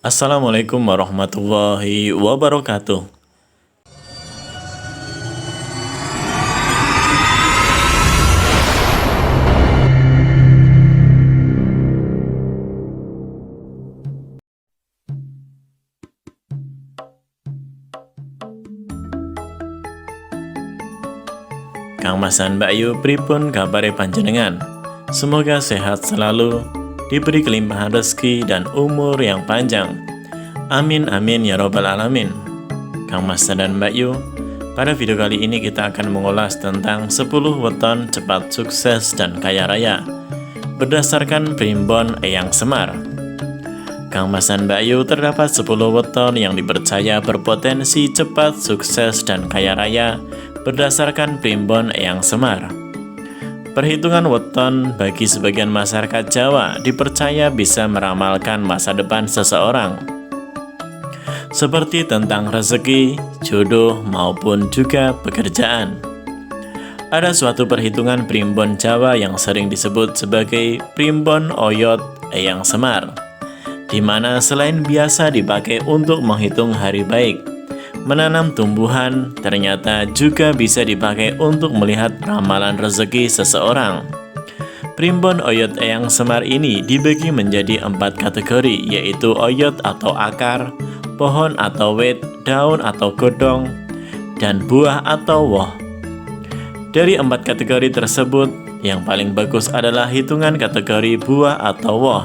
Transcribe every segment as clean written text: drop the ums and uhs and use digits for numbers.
Assalamualaikum warahmatullahi wabarakatuh. Kang Mas dan Mbak Yu pripun kabare panjenengan? Semoga sehat selalu, diberi kelimpahan rezeki dan umur yang panjang. Amin amin ya robbal alamin. Kang Mas dan Mbak Yu, pada video kali ini kita akan mengulas tentang 10 weton cepat sukses dan kaya raya berdasarkan primbon Eyang Semar. Kang Mas dan Mbak Yu, terdapat 10 weton yang dipercaya berpotensi cepat sukses dan kaya raya berdasarkan primbon Eyang Semar. Perhitungan weton bagi sebagian masyarakat Jawa dipercaya bisa meramalkan masa depan seseorang, seperti tentang rezeki, jodoh, maupun juga pekerjaan. Ada suatu perhitungan primbon Jawa yang sering disebut sebagai primbon Oyot Eyang Semar, di mana selain biasa dipakai untuk menghitung hari baik, menanam tumbuhan, ternyata juga bisa dipakai untuk melihat ramalan rezeki seseorang. Primbon Oyot Eyang Semar ini dibagi menjadi 4 kategori, yaitu oyot atau akar, pohon atau wit, daun atau godong, dan buah atau woh. Dari 4 kategori tersebut, yang paling bagus adalah hitungan kategori buah atau woh,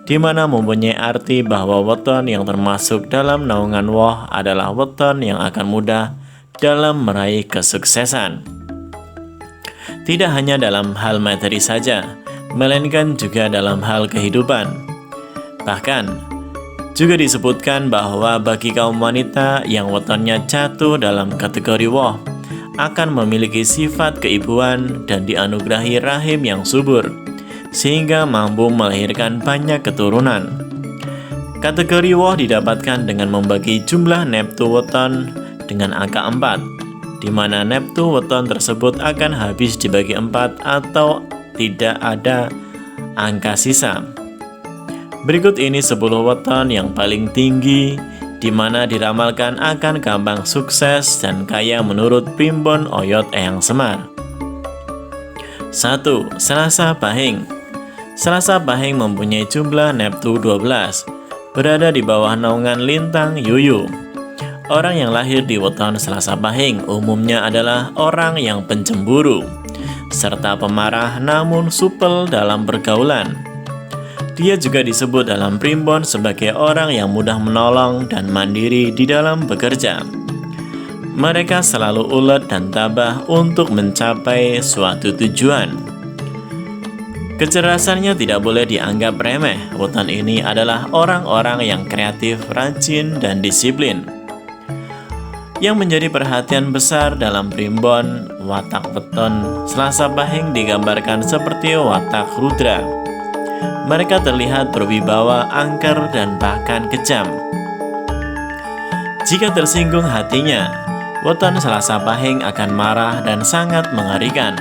di mana mempunyai arti bahwa weton yang termasuk dalam naungan woh adalah weton yang akan mudah dalam meraih kesuksesan. Tidak hanya dalam hal materi saja, melainkan juga dalam hal kehidupan. Bahkan, juga disebutkan bahwa bagi kaum wanita yang wetonnya jatuh dalam kategori woh, akan memiliki sifat keibuan dan dianugerahi rahim yang subur, sehingga mampu melahirkan banyak keturunan. Kategori woh didapatkan dengan membagi jumlah neptu weton dengan angka 4, di mana neptu weton tersebut akan habis dibagi 4 atau tidak ada angka sisa. Berikut ini 10 weton yang paling tinggi, di mana diramalkan akan gampang sukses dan kaya menurut primbon Oyot Eyang Semar. 1. Selasa Pahing. Selasa Pahing mempunyai jumlah neptu 12, berada di bawah naungan lintang Yuyu. Orang yang lahir di weton Selasa Pahing umumnya adalah orang yang pencemburu, serta pemarah namun supel dalam pergaulan. Dia juga disebut dalam primbon sebagai orang yang mudah menolong dan mandiri di dalam bekerja. Mereka selalu ulet dan tabah untuk mencapai suatu tujuan. Kecerdasannya tidak boleh dianggap remeh. Weton ini adalah orang-orang yang kreatif, rajin, dan disiplin. Yang menjadi perhatian besar dalam primbon watak weton Selasa Pahing digambarkan seperti watak rudra. Mereka terlihat berwibawa, angker, dan bahkan kejam. Jika tersinggung hatinya, weton Selasa Pahing akan marah dan sangat mengerikan.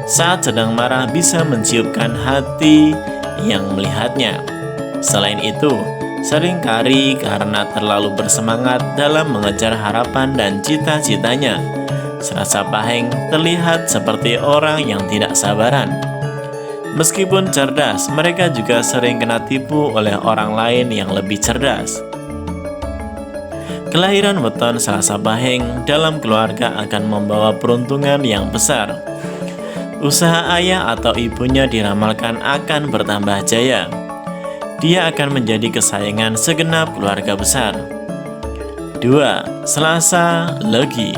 Saat sedang marah bisa menciupkan hati yang melihatnya. Selain itu, seringkali karena terlalu bersemangat dalam mengejar harapan dan cita-citanya, Selasa Pahing terlihat seperti orang yang tidak sabaran. Meskipun cerdas, mereka juga sering kena tipu oleh orang lain yang lebih cerdas. Kelahiran weton Selasa Pahing dalam keluarga akan membawa peruntungan yang besar. Usaha ayah atau ibunya diramalkan akan bertambah jaya. Dia akan menjadi kesayangan segenap keluarga besar. 2. Selasa Legi.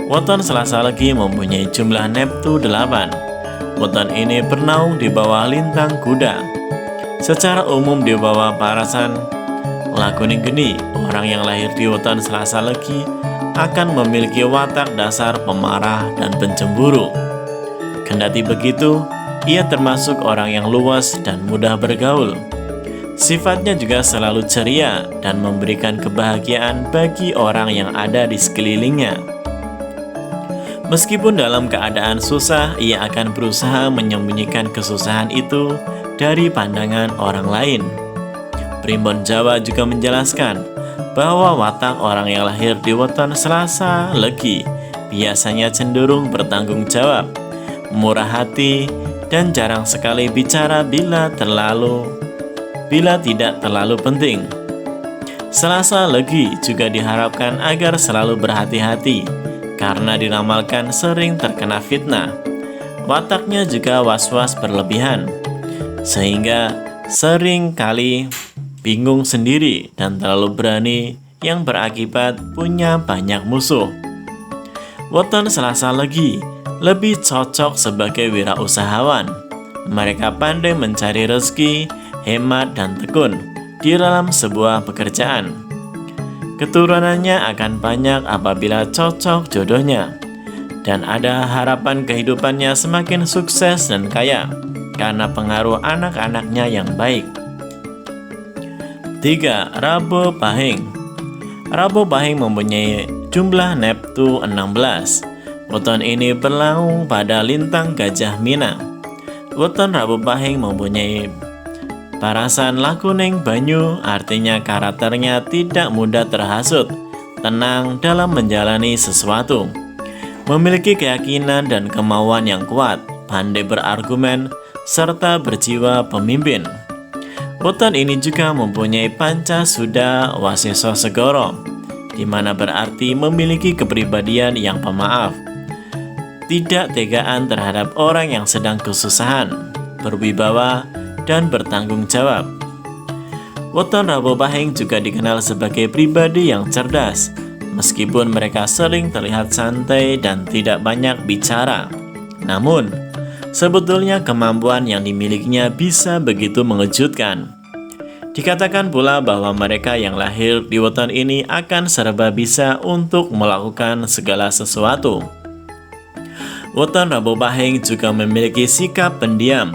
Weton Selasa Legi mempunyai jumlah neptu 8. Weton ini bernaung di bawah lintang kuda. Secara umum di bawah parasan Lakuni Geni, orang yang lahir di weton Selasa Legi akan memiliki watak dasar pemarah dan pencemburu. Kendati begitu, ia termasuk orang yang luas dan mudah bergaul. Sifatnya juga selalu ceria dan memberikan kebahagiaan bagi orang yang ada di sekelilingnya. Meskipun dalam keadaan susah, ia akan berusaha menyembunyikan kesusahan itu dari pandangan orang lain. Primbon Jawa juga menjelaskan bahwa watak orang yang lahir di weton Selasa Legi biasanya cenderung bertanggung jawab, murah hati, dan jarang sekali bicara bila tidak terlalu penting. Selasa Legi juga diharapkan agar selalu berhati-hati karena diramalkan sering terkena fitnah. Wataknya juga was-was berlebihan, sehingga sering kali bingung sendiri dan terlalu berani yang berakibat punya banyak musuh. Weton Selasa Legi lebih cocok sebagai wirausahawan. Mereka pandai mencari rezeki, hemat, dan tekun di dalam sebuah pekerjaan. Keturunannya akan banyak apabila cocok jodohnya, dan ada harapan kehidupannya semakin sukses dan kaya karena pengaruh anak-anaknya yang baik. 3. Rabu Pahing. Rabu Pahing mempunyai jumlah Neptu 16. Weton ini berlaung pada lintang Gajah Mina. Weton Rabu Pahing mempunyai parasan lakuning banyu, artinya karakternya tidak mudah terhasut, tenang dalam menjalani sesuatu, memiliki keyakinan dan kemauan yang kuat, pandai berargumen, serta berjiwa pemimpin. Weton ini juga mempunyai panca suda waseso segoro, di mana berarti memiliki kepribadian yang pemaaf, tidak tegaan terhadap orang yang sedang kesusahan, berwibawa, dan bertanggung jawab. Weton Rabu Pahing juga dikenal sebagai pribadi yang cerdas, meskipun mereka sering terlihat santai dan tidak banyak bicara. Namun, sebetulnya kemampuan yang dimilikinya bisa begitu mengejutkan. Dikatakan pula bahwa mereka yang lahir di weton ini akan serba bisa untuk melakukan segala sesuatu. Weton Rabu Pahing juga memiliki sikap pendiam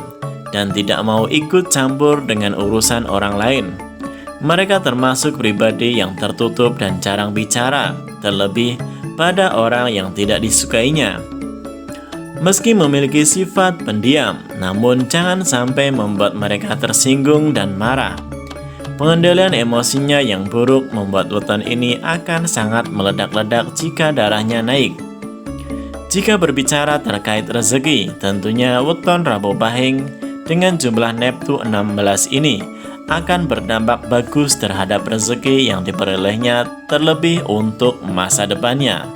dan tidak mau ikut campur dengan urusan orang lain. Mereka termasuk pribadi yang tertutup dan jarang bicara, terlebih pada orang yang tidak disukainya. Meski memiliki sifat pendiam, namun jangan sampai membuat mereka tersinggung dan marah. Pengendalian emosinya yang buruk membuat weton ini akan sangat meledak-ledak jika darahnya naik. Jika berbicara terkait rezeki, tentunya weton Rabu Pahing dengan jumlah Neptu 16 ini akan berdampak bagus terhadap rezeki yang diperolehnya, terlebih untuk masa depannya.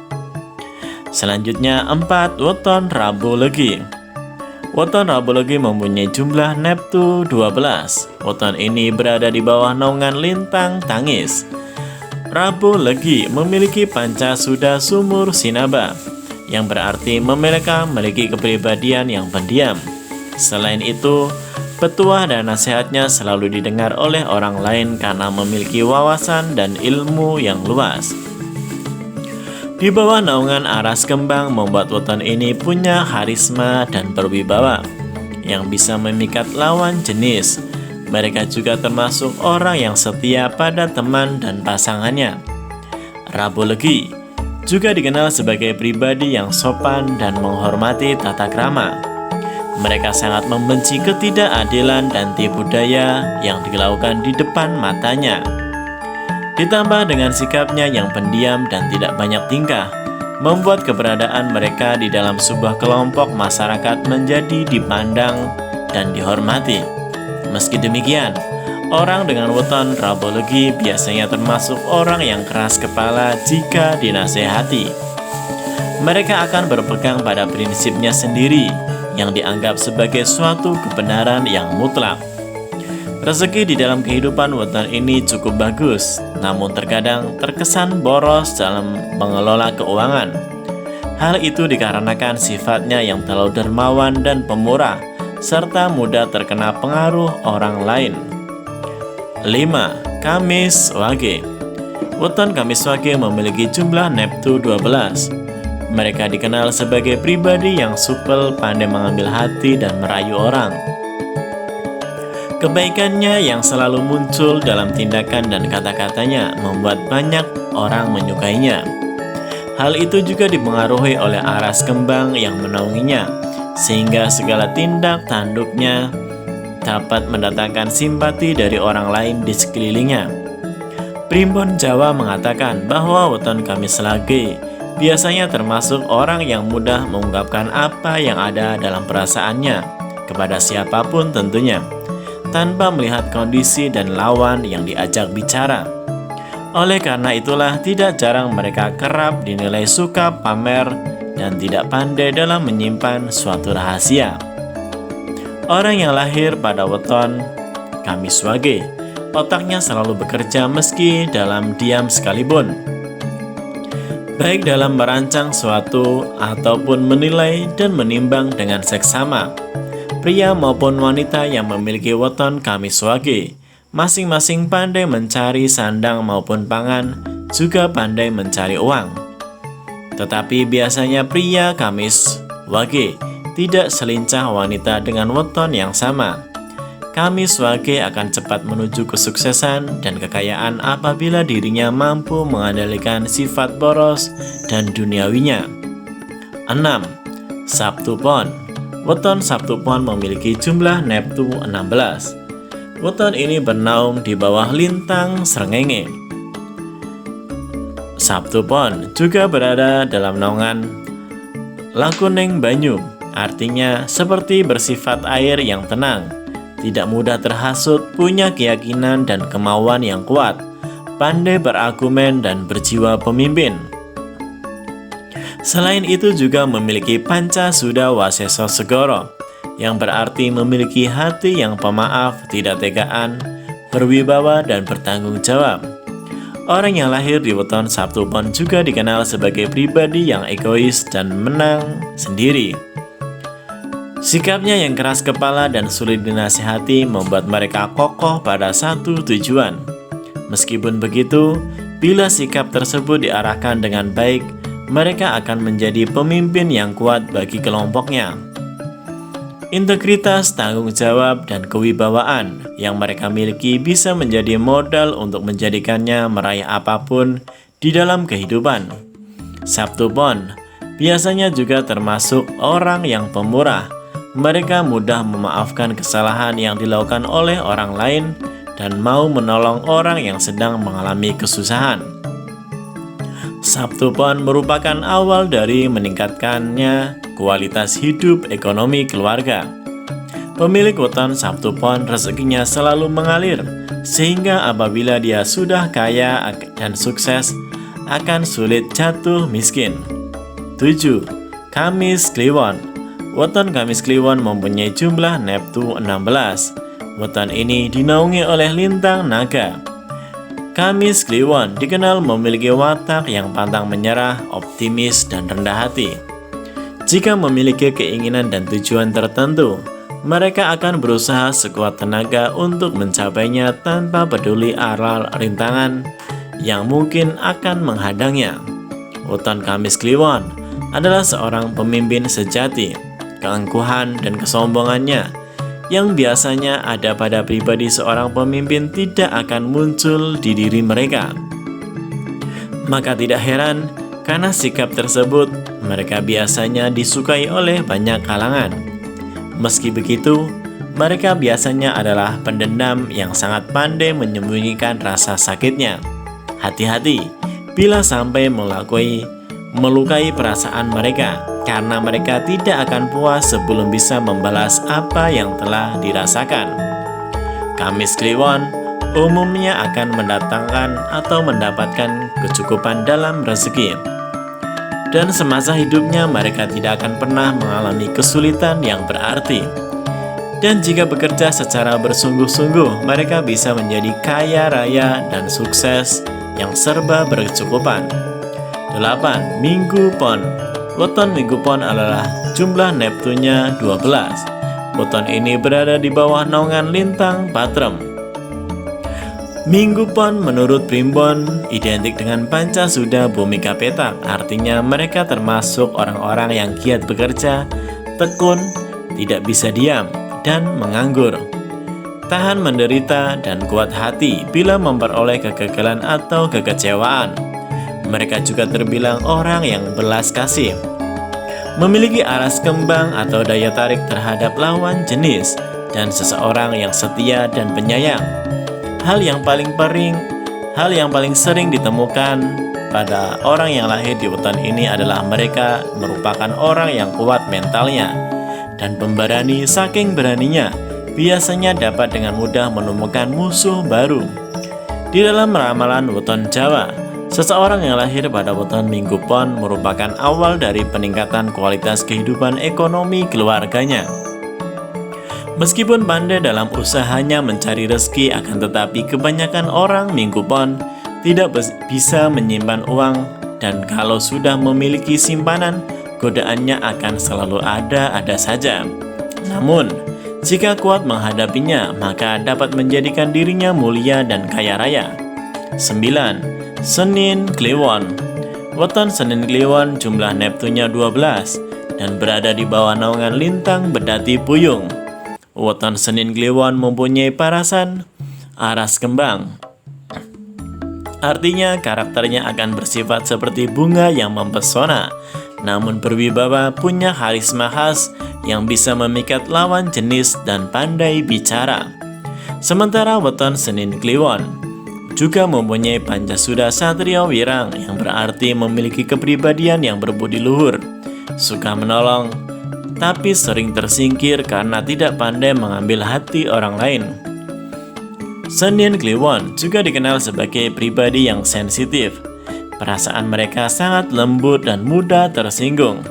Selanjutnya 4. Weton Rabu Legi. Weton Rabu Legi mempunyai jumlah Neptu 12. Weton ini berada di bawah naungan lintang Tangis. Rabu Legi memiliki panca suda sumur sinaba, yang berarti memiliki kepribadian yang pendiam. Selain itu, petuah dan nasihatnya selalu didengar oleh orang lain karena memiliki wawasan dan ilmu yang luas. Di bawah naungan aras kembang membuat weton ini punya karisma dan berwibawa yang bisa memikat lawan jenis. Mereka juga termasuk orang yang setia pada teman dan pasangannya. Rabu Legi juga dikenal sebagai pribadi yang sopan dan menghormati tata krama. Mereka sangat membenci ketidakadilan dan tipu daya yang dilakukan di depan matanya. Ditambah dengan sikapnya yang pendiam dan tidak banyak tingkah, membuat keberadaan mereka di dalam sebuah kelompok masyarakat menjadi dipandang dan dihormati. Meski demikian, orang dengan weton Rabu Legi biasanya termasuk orang yang keras kepala jika dinasehati. Mereka akan berpegang pada prinsipnya sendiri yang dianggap sebagai suatu kebenaran yang mutlak. Rezeki di dalam kehidupan weton ini cukup bagus, namun terkadang terkesan boros dalam mengelola keuangan. Hal itu dikarenakan sifatnya yang terlalu dermawan dan pemurah, serta mudah terkena pengaruh orang lain. 5. Kamis Wage. Weton Kamis Wage memiliki jumlah Neptu 12. Mereka dikenal sebagai pribadi yang supel, pandai mengambil hati dan merayu orang. Kebaikannya yang selalu muncul dalam tindakan dan kata-katanya membuat banyak orang menyukainya. Hal itu juga dipengaruhi oleh aras kembang yang menaunginya, sehingga segala tindak tanduknya dapat mendatangkan simpati dari orang lain di sekelilingnya. Primbon Jawa mengatakan bahwa weton Kamis Lage biasanya termasuk orang yang mudah mengungkapkan apa yang ada dalam perasaannya kepada siapapun tentunya, tanpa melihat kondisi dan lawan yang diajak bicara. Oleh karena itulah tidak jarang mereka kerap dinilai suka pamer dan tidak pandai dalam menyimpan suatu rahasia. Orang yang lahir pada weton Kamis Wage, otaknya selalu bekerja meski dalam diam sekalipun, baik dalam merancang suatu ataupun menilai dan menimbang dengan seksama. Pria maupun wanita yang memiliki weton Kamis Wage masing-masing pandai mencari sandang maupun pangan, juga pandai mencari uang. Tetapi biasanya pria Kamis Wage tidak selincah wanita dengan weton yang sama. Kamis Wage akan cepat menuju kesuksesan dan kekayaan apabila dirinya mampu mengendalikan sifat boros dan duniawinya. 6. Sabtu Pon. Weton Sabtu Pon memiliki jumlah Neptu 16. Weton ini bernaung di bawah lintang Srengenge. Sabtu Pon juga berada dalam naungan Lakuning Banyu, artinya seperti bersifat air yang tenang, tidak mudah terhasut, punya keyakinan dan kemauan yang kuat, pandai berargumen dan berjiwa pemimpin. Selain itu juga memiliki Panca Suda Waseso Segoro, yang berarti memiliki hati yang pemaaf, tidak tegaan, berwibawa dan bertanggung jawab. Orang yang lahir di weton Sabtu Pon juga dikenal sebagai pribadi yang egois dan menang sendiri. Sikapnya yang keras kepala dan sulit dinasihati membuat mereka kokoh pada satu tujuan. Meskipun begitu, bila sikap tersebut diarahkan dengan baik, mereka akan menjadi pemimpin yang kuat bagi kelompoknya. Integritas, tanggung jawab, dan kewibawaan yang mereka miliki bisa menjadi modal untuk menjadikannya meraih apapun di dalam kehidupan. Sabtu Pon biasanya juga termasuk orang yang pemurah. Mereka mudah memaafkan kesalahan yang dilakukan oleh orang lain dan mau menolong orang yang sedang mengalami kesusahan. Sabtu Pon merupakan awal dari meningkatkannya kualitas hidup ekonomi keluarga. Pemilik weton Sabtu Pon rezekinya selalu mengalir, sehingga apabila dia sudah kaya dan sukses, akan sulit jatuh miskin. 7. Kamis Kliwon. Weton Kamis Kliwon mempunyai jumlah Neptu 16. Weton ini dinaungi oleh lintang naga. Kamis Kliwon dikenal memiliki watak yang pantang menyerah, optimis, dan rendah hati. Jika memiliki keinginan dan tujuan tertentu, mereka akan berusaha sekuat tenaga untuk mencapainya tanpa peduli aral rintangan yang mungkin akan menghadangnya. Weton Kamis Kliwon adalah seorang pemimpin sejati. Keangkuhan dan kesombongannya yang biasanya ada pada pribadi seorang pemimpin tidak akan muncul di diri mereka. Maka tidak heran karena sikap tersebut mereka biasanya disukai oleh banyak kalangan. Meski begitu, mereka biasanya adalah pendendam yang sangat pandai menyembunyikan rasa sakitnya. Hati-hati bila sampai melukai perasaan mereka, karena mereka tidak akan puas sebelum bisa membalas apa yang telah dirasakan. Kamis Kliwon umumnya akan mendatangkan atau mendapatkan kecukupan dalam rezeki. Dan semasa hidupnya mereka tidak akan pernah mengalami kesulitan yang berarti. Dan jika bekerja secara bersungguh-sungguh, mereka bisa menjadi kaya raya dan sukses yang serba berkecukupan. 8. Minggu Pon. Weton Minggu Pon adalah jumlah Neptunya 12. Weton ini berada di bawah naungan lintang Patrem. Minggu Pon menurut Primbon identik dengan Panca Suda Bhumika Petak, artinya mereka termasuk orang-orang yang giat bekerja, tekun, tidak bisa diam, dan menganggur. Tahan menderita dan kuat hati bila memperoleh kegagalan atau kekecewaan. Mereka juga terbilang orang yang belas kasih, memiliki aras kembang atau daya tarik terhadap lawan jenis, dan seseorang yang setia dan penyayang. Hal yang paling sering ditemukan pada orang yang lahir di weton ini adalah mereka merupakan orang yang kuat mentalnya dan pemberani. Saking beraninya, biasanya dapat dengan mudah menemukan musuh baru. Di dalam ramalan weton Jawa, seseorang yang lahir pada weton Minggu Pon merupakan awal dari peningkatan kualitas kehidupan ekonomi keluarganya. Meskipun pandai dalam usahanya mencari rezeki, akan tetapi kebanyakan orang Minggu Pon tidak bisa menyimpan uang, dan kalau sudah memiliki simpanan, godaannya akan selalu ada saja. Namun, jika kuat menghadapinya, maka dapat menjadikan dirinya mulia dan kaya raya. 9. Senin Kliwon. Weton Senin Kliwon jumlah Neptunnya 12 dan berada di bawah naungan lintang Bendati Puyung. Weton Senin Kliwon mempunyai parasan aras kembang. Artinya karakternya akan bersifat seperti bunga yang mempesona, namun berwibawa, punya karisma khas yang bisa memikat lawan jenis dan pandai bicara. Sementara weton Senin Kliwon juga mempunyai Pancasuda Satrio Wirang yang berarti memiliki kepribadian yang berbudi luhur, suka menolong, tapi sering tersingkir karena tidak pandai mengambil hati orang lain. Senin Kliwon juga dikenal sebagai pribadi yang sensitif. Perasaan mereka sangat lembut dan mudah tersinggung.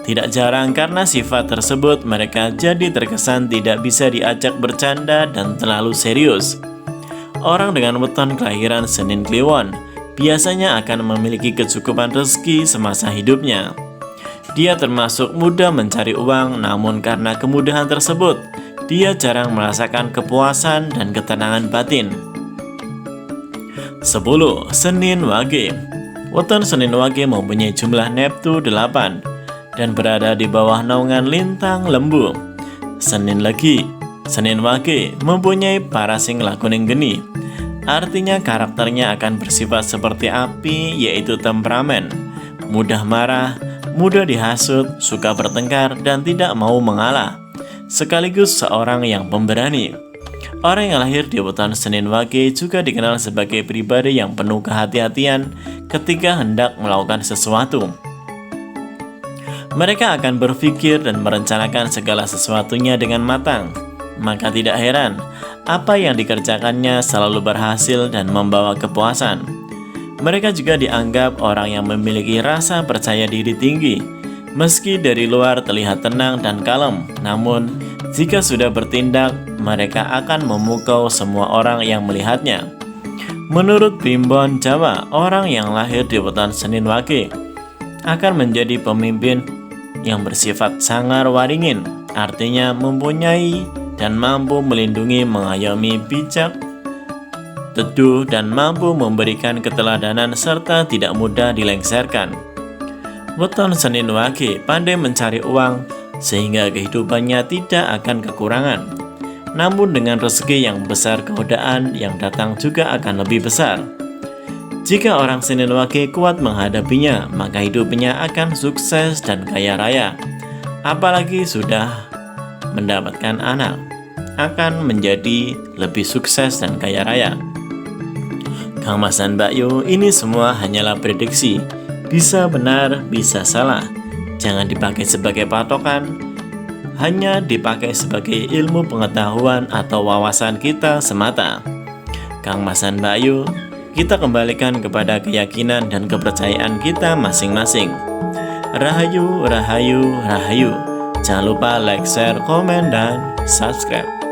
Tidak jarang karena sifat tersebut, mereka jadi terkesan tidak bisa diajak bercanda dan terlalu serius. Orang dengan weton kelahiran Senin Kliwon biasanya akan memiliki kecukupan rezeki semasa hidupnya. Dia termasuk mudah mencari uang, namun karena kemudahan tersebut, dia jarang merasakan kepuasan dan ketenangan batin. 10. Senin Wage. Weton Senin Wage mempunyai jumlah Neptu 8 dan berada di bawah naungan lintang Lembu. Senin Wage mempunyai parasing lakuning geni. Artinya karakternya akan bersifat seperti api, yaitu temperamen, mudah marah, mudah dihasut, suka bertengkar, dan tidak mau mengalah, sekaligus seorang yang pemberani. Orang yang lahir di weton Senin Wage juga dikenal sebagai pribadi yang penuh kehati-hatian ketika hendak melakukan sesuatu. Mereka akan berpikir dan merencanakan segala sesuatunya dengan matang. Maka tidak heran, apa yang dikerjakannya selalu berhasil dan membawa kepuasan. Mereka juga dianggap orang yang memiliki rasa percaya diri tinggi. Meski dari luar terlihat tenang dan kalem, namun jika sudah bertindak, mereka akan memukau semua orang yang melihatnya. Menurut Primbon Jawa, orang yang lahir di weton Senin Wage akan menjadi pemimpin yang bersifat sangar waringin, artinya mempunyai dan mampu melindungi, mengayomi, bijak, teduh, dan mampu memberikan keteladanan serta tidak mudah dilengsarkan. Weton Senin Wage pandai mencari uang sehingga kehidupannya tidak akan kekurangan. Namun dengan rezeki yang besar, godaan yang datang juga akan lebih besar. Jika orang Senin Wage kuat menghadapinya, maka hidupnya akan sukses dan kaya raya. Apalagi sudah mendapatkan anak, akan menjadi lebih sukses dan kaya raya. Kang Mas dan Mbak Yu, ini semua hanyalah prediksi. Bisa benar, bisa salah. Jangan dipakai sebagai patokan, hanya dipakai sebagai ilmu pengetahuan atau wawasan kita semata. Kang Mas dan Mbak Yu, kita kembalikan kepada keyakinan dan kepercayaan kita masing-masing. Rahayu, rahayu, rahayu. Jangan lupa like, share, komen, dan subscribe.